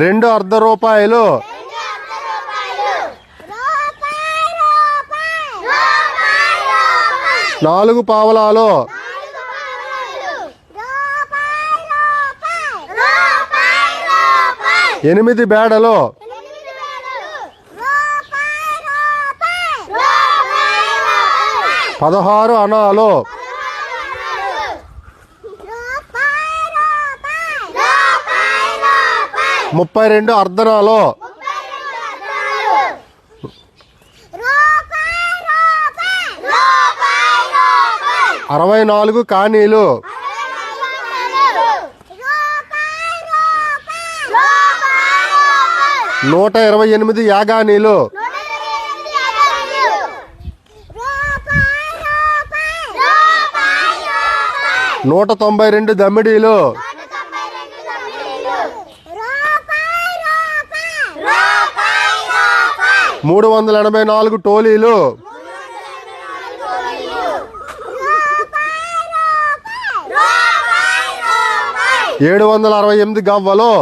2 అర్ధ రూపాయలు 4 పావలాలు 8 బేడలు 16 అనాలు 32 అర్ధనాలు 64 కానీలు 128 యాగానీలు 192 దమ్మిడీలు 384 టోలీలు 768 గవ్వలు